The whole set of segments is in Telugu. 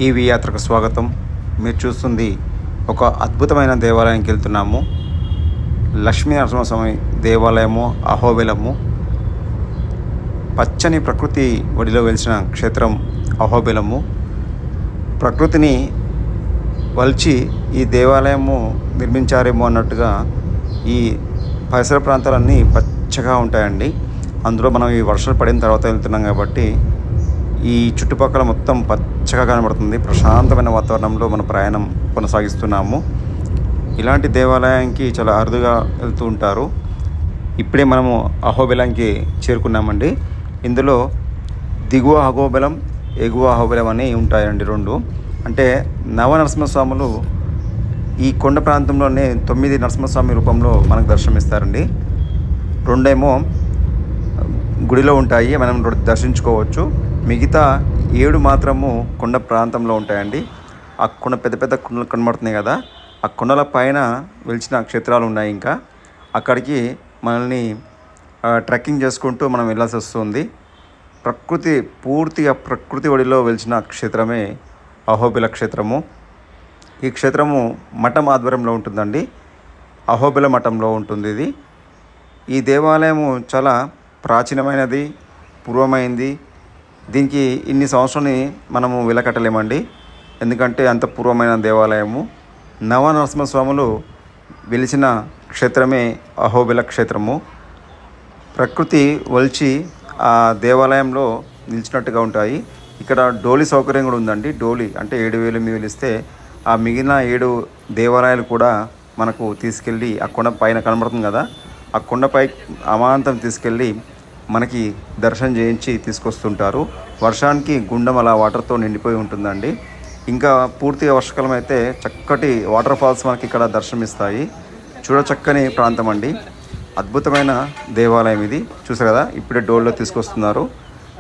ఈవీ యాత్రకు స్వాగతం. మీరు చూస్తుంది ఒక అద్భుతమైన దేవాలయానికి వెళ్తున్నాము. లక్ష్మీ నరసింహస్వామి దేవాలయము, అహోబిలము. పచ్చని ప్రకృతి ఒడిలో వెలిసిన క్షేత్రం అహోబిలము. ప్రకృతిని వల్చి ఈ దేవాలయము నిర్మించారేమో అన్నట్టుగా ఈ పరిసర ప్రాంతాలన్నీ పచ్చగా ఉంటాయండి. అందులో మనం ఈ వర్షాలు పడిన తర్వాత వెళ్తున్నాం కాబట్టి ఈ చుట్టుపక్కల మొత్తం పచ్చగా కనబడుతుంది. ప్రశాంతమైన వాతావరణంలో మన ప్రయాణం కొనసాగిస్తున్నాము. ఇలాంటి దేవాలయానికి చాలా అరుదుగా వెళ్తూ ఉంటారు. ఇప్పుడే మనము అహోబిలంకి చేరుకున్నామండి. ఇందులో దిగువ అహోబిలం, ఎగువ అహోబిలం అని ఉంటాయండి రెండు. అంటే నవనరసింహస్వాములు ఈ కొండ ప్రాంతంలోనే 9 నరసింహస్వామి రూపంలో మనకు దర్శనమిస్తారండి. రెండేమో గుడిలో ఉంటాయి, మనం దర్శించుకోవచ్చు. మిగతా 7 మాత్రము కొండ ప్రాంతంలో ఉంటాయండి. ఆ కొండ పెద్ద పెద్ద కొండలు కనబడుతున్నాయి కదా, ఆ కొండల పైన వెలిచిన క్షేత్రాలు ఉన్నాయి. ఇంకా అక్కడికి మనల్ని ట్రెక్కింగ్ చేసుకుంటూ మనం వెళ్ళాల్సి వస్తుంది. పూర్తిగా ప్రకృతి ఒడిలో వెలిచిన క్షేత్రమే అహోబిల క్షేత్రము. ఈ క్షేత్రము మఠం ఆధ్వర్యంలో ఉంటుందండి. అహోబిల మఠంలో ఉంటుంది ఇది. ఈ దేవాలయము చాలా ప్రాచీనమైనది, పూర్వమైంది. దీనికి ఇన్ని సంవత్సరాలని మనము వెలకట్టలేమండి, ఎందుకంటే అంత పూర్వమైన దేవాలయము. నవనరసింహస్వాములు వెలిసిన క్షేత్రమే అహోబిల క్షేత్రము. ప్రకృతి వల్చి ఆ దేవాలయంలో నిలిచినట్టుగా ఉంటాయి. ఇక్కడ డోలి సౌకర్యం కూడా ఉందండి. డోలి అంటే 7,000 మీరు ఇస్తే ఆ మిగిలిన 7 దేవాలయాలు కూడా మనకు తీసుకెళ్ళి ఆ కొండ పైన కనబడుతుంది కదా, ఆ కొండపై అమాంతం తీసుకెళ్ళి మనకి దర్శనం చేయించి తీసుకొస్తుంటారు. వర్షానికి గుండం అలా వాటర్తో నిండిపోయి ఉంటుందండి. ఇంకా పూర్తిగా వర్షాకాలం అయితే చక్కటి వాటర్ ఫాల్స్ మనకి ఇక్కడ దర్శనమిస్తాయి. చూడచక్కని ప్రాంతం అండి. అద్భుతమైన దేవాలయం ఇది. చూసారు కదా, ఇప్పుడే డోల్లో తీసుకొస్తున్నారు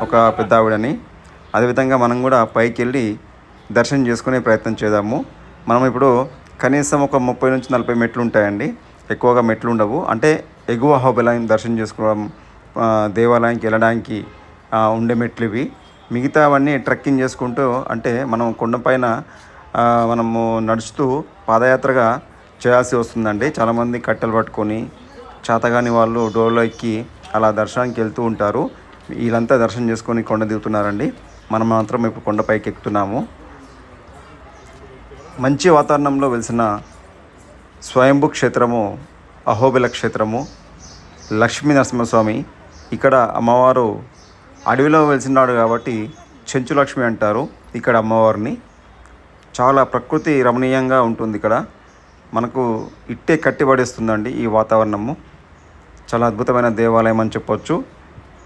ఒక పెద్ద ఆవిడని. అదేవిధంగా మనం కూడా పైకి వెళ్ళి దర్శనం చేసుకునే ప్రయత్నం చేద్దాము. మనం ఇప్పుడు కనీసం ఒక 30 నుంచి 40 మెట్లు ఉంటాయండి, ఎక్కువగా మెట్లు ఉండవు. అంటే ఎగువ అహోబిలం దర్శనం చేసుకోవడం, దేవాలయానికి వెళ్ళడానికి ఉండే మెట్లు ఇవి. మిగతావన్నీ ట్రెక్కింగ్ చేసుకుంటూ, అంటే మనం కొండపైన మనము నడుస్తూ పాదయాత్రగా చేయాల్సి వస్తుందండి. చాలామంది కట్టెలు పట్టుకొని, చేతగాని వాళ్ళు డోర్లో ఎక్కి అలా దర్శనానికి వెళ్తూ ఉంటారు. వీళ్ళంతా దర్శనం చేసుకొని కొండ దిగుతున్నారండి. మనం మాత్రం ఇప్పుడు కొండపైకి ఎక్కుతున్నాము. మంచి వాతావరణంలో వెలిసిన స్వయంభూ క్షేత్రము అహోబిల క్షేత్రము. లక్ష్మీ నరసింహస్వామి ఇక్కడ అమ్మవారు అడవిలో వెలిసినాడు కాబట్టి చెంచు లక్ష్మి అంటారు ఇక్కడ అమ్మవారిని. చాలా ప్రకృతి రమణీయంగా ఉంటుంది. ఇక్కడ మనకు ఇట్టే కట్టిపడేస్తుందండి ఈ వాతావరణము. చాలా అద్భుతమైన దేవాలయం అని చెప్పొచ్చు.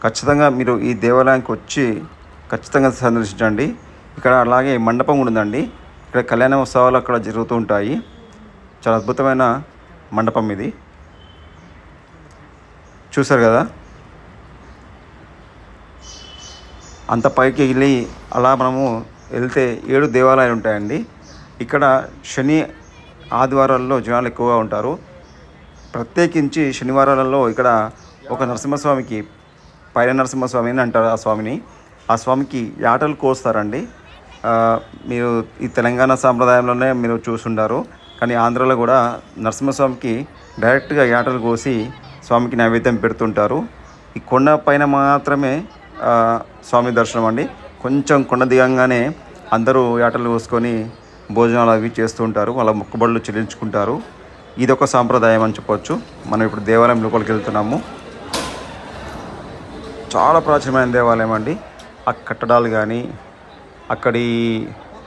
ఖచ్చితంగా మీరు ఈ దేవాలయానికి వచ్చి ఖచ్చితంగా సందర్శించండి. ఇక్కడ అలాగే మండపం ఉందండి. ఇక్కడ కళ్యాణ ఉత్సవాలు అక్కడ జరుగుతూ ఉంటాయి. చాలా అద్భుతమైన మండపం ఇది. చూసారు కదా, అంత పైకి వెళ్ళి అలా మనము వెళ్తే 7 దేవాలయాలు ఉంటాయండి. ఇక్కడ శని ఆదివారాల్లో జనాలు ఎక్కువగా ఉంటారు. ప్రత్యేకించి శనివారాలలో ఇక్కడ ఒక నరసింహస్వామికి, పైన నరసింహస్వామి అని అంటారు ఆ స్వామిని. ఆ స్వామికి యాటలు కోస్తారండి. మీరు ఈ తెలంగాణ సాంప్రదాయంలోనే మీరు చూసుంటారు, కానీ ఆంధ్రాలో కూడా నరసింహస్వామికి డైరెక్ట్గా యాటలు కోసి స్వామికి నైవేద్యం పెడుతుంటారు. ఈ కొండ పైన మాత్రమే స్వామి దర్శనం అండి. కొంచెం కొండ దిగంగానే అందరూ యాటలు కోసుకొని భోజనాలు అవి చేస్తూ ఉంటారు, వాళ్ళ మొక్కుబడులు చెల్లించుకుంటారు. ఇదొక సాంప్రదాయం అని చెప్పవచ్చు. మనం ఇప్పుడు దేవాలయం లోపలికి వెళ్తున్నాము. చాలా ప్రాచీనమైన దేవాలయం అండి. ఆ కట్టడాలు కానీ, అక్కడి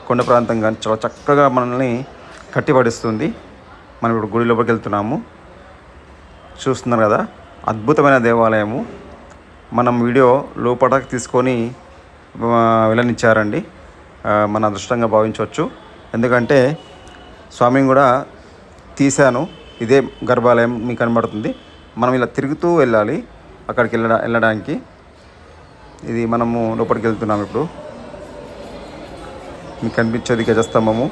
కొండ ప్రాంతం కానీ చాలా చక్కగా మనల్ని కట్టిపడిస్తుంది. మనం ఇప్పుడు గుడి లోపలికి వెళ్తున్నాము. చూస్తున్నారు కదా, అద్భుతమైన దేవాలయము. మనం వీడియో లోపలికి తీసుకొని వెళ్ళనిచ్చారండి. మన అదృష్టంగా భావించవచ్చు. ఎందుకంటే స్వామిని కూడా తీశాను. ఇదే గర్భాలయం మీకు కనబడుతుంది. మనం ఇలా తిరుగుతూ వెళ్ళాలి అక్కడికి వెళ్ళడానికి. ఇది మనము లోపలికి వెళ్తున్నాము. ఇప్పుడు మీకు కనిపించేది గజస్తంభము.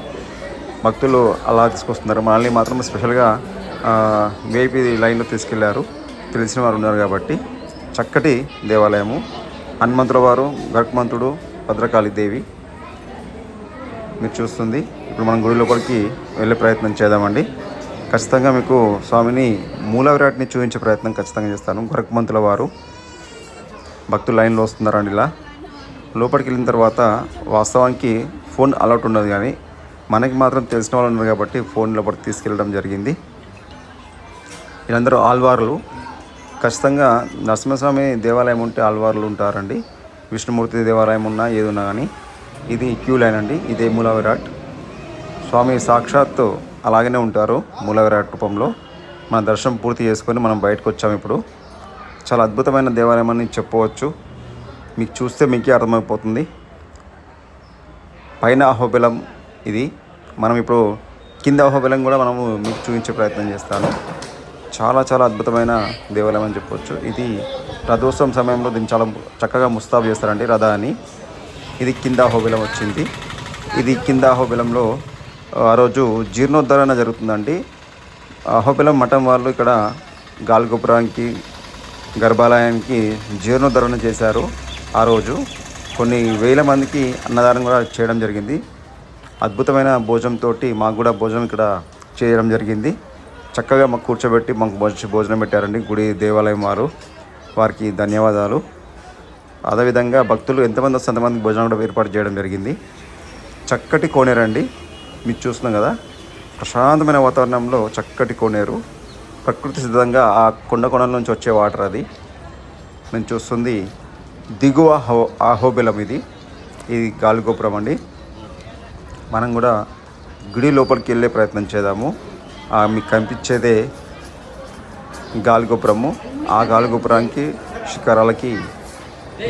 భక్తులు అలా తీసుకొస్తున్నారు. మనల్ని మాత్రం స్పెషల్గా విఐపి లైన్లో తీసుకెళ్లారు. తెలిసిన వారు ఉన్నారు కాబట్టి. చక్కటి దేవాలయము. హనుమంతుల వారు, గరుత్మంతుడు, భద్రకాళి దేవి మీరు చూస్తుంది. ఇప్పుడు మనం గుడి లోపలికి వెళ్ళే ప్రయత్నం చేద్దామండి. ఖచ్చితంగా మీకు స్వామిని మూల విరాట్ని చూపించే ప్రయత్నం ఖచ్చితంగా చేస్తాను. గరుత్మంతుల వారు భక్తులు లైన్లో వస్తున్నారండి. ఇలా లోపలికి వెళ్ళిన తర్వాత వాస్తవానికి ఫోన్ అలౌట్ ఉండదు, కానీ మనకి మాత్రం తెలిసిన వాళ్ళు ఉన్నారు కాబట్టి ఫోన్ లోపలికి తీసుకెళ్ళడం జరిగింది. వీళ్ళందరూ ఆల్వార్లు. ఖచ్చితంగా నరసింహస్వామి దేవాలయం ఉంటే ఆల్వార్లు ఉంటారండి. విష్ణుమూర్తి దేవాలయం ఉన్నా ఏది ఉన్నా కానీ ఇది క్యూ లైన్ అండి. ఇదే మూల విరాట్. స్వామి సాక్షాత్తు అలాగనే ఉంటారు మూల విరాట్ రూపంలో. మన దర్శనం పూర్తి చేసుకొని మనం బయటకు వచ్చాము. ఇప్పుడు చాలా అద్భుతమైన దేవాలయం అని చెప్పవచ్చు. మీకు చూస్తే మీకే అర్థమైపోతుంది. పైన అహోబిలం ఇది. మనం ఇప్పుడు కింద అహోబిలం కూడా మనము మీకు చూపించే ప్రయత్నం చేస్తాను. చాలా చాలా అద్భుతమైన దేవాలయం అని చెప్పవచ్చు. ఇది రథోత్సవం సమయంలో దీన్ని చాలా చక్కగా ముస్తాబు చేస్తారండి రథాన్ని. ఇది కింద అహోబిలం వచ్చింది. ఇది కింద అహోబిలంలో ఆ రోజు జీర్ణోద్ధరణ జరుగుతుందండి. అహోబిలం మఠం వాళ్ళు ఇక్కడ గాలిగోపురానికి, గర్భాలయానికి జీర్ణోద్ధరణ చేశారు. ఆ రోజు కొన్ని వేల మందికి అన్నదానం కూడా చేయడం జరిగింది. అద్భుతమైన భోజనంతో మాకు కూడా భోజనం ఇక్కడ చేయడం జరిగింది. చక్కగా మాకు కూర్చోబెట్టి మాకు భోజనం పెట్టారండి గుడి దేవాలయం వారు. వారికి ధన్యవాదాలు. అదేవిధంగా భక్తులు ఎంతమంది వస్తే అంతమందికి భోజనం కూడా ఏర్పాటు చేయడం జరిగింది. చక్కటి కోనేరండి. మీరు చూస్తున్నాం కదా, ప్రశాంతమైన వాతావరణంలో చక్కటి కోనేరు. ప్రకృతి సిద్ధంగా ఆ కొండల నుంచి వచ్చే వాటర్ అది. నేను చూస్తుంది దిగువ అహోబిలం. ఇది గాలిగోపురం అండి. మనం కూడా గుడి లోపలికి వెళ్ళే ప్రయత్నం చేద్దాము. మీకు కనిపించేదే గాలిగోపురము. ఆ గాలిగోపురానికి శిఖరాలకి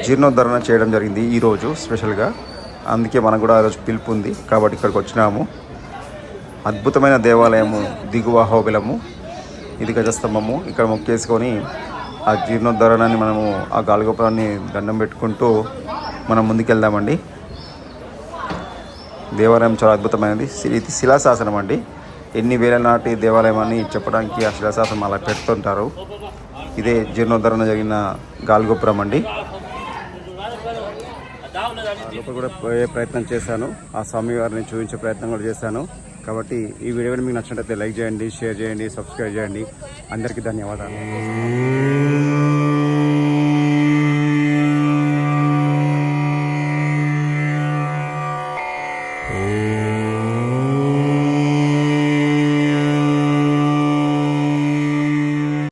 జీర్ణోద్ధరణ చేయడం జరిగింది ఈరోజు స్పెషల్గా. అందుకే మనకు కూడా ఆ రోజు పిలుపు ఉంది కాబట్టి ఇక్కడికి వచ్చినాము. అద్భుతమైన దేవాలయము దిగువ అహోబిలము. ఇది గజస్తంభము. ఇక్కడ మొక్కేసుకొని ఆ జీర్ణోద్ధరణాన్ని మనము ఆ గాలిగోపురాన్ని దండం పెట్టుకుంటూ మనం ముందుకెళ్దామండి. దేవాలయం చాలా అద్భుతమైనది. ఇది శిలాశాసనం అండి. ఎన్ని వేల నాటి దేవాలయం అని చెప్పడానికి ఆ శిలాశాసనం అలా పెడుతుంటారు. ఇదే జీర్ణోద్ధరణ జరిగిన గాలిగోపురం అండి. లోపల కూడా పోయే ప్రయత్నం చేశాను. ఆ స్వామివారిని చూపించే ప్రయత్నం కూడా చేశాను. కాబట్టి ఈ వీడియోని మీకు నచ్చినట్లయితే లైక్ చేయండి, షేర్ చేయండి, సబ్స్క్రైబ్ చేయండి. అందరికీ ధన్యవాదాలు.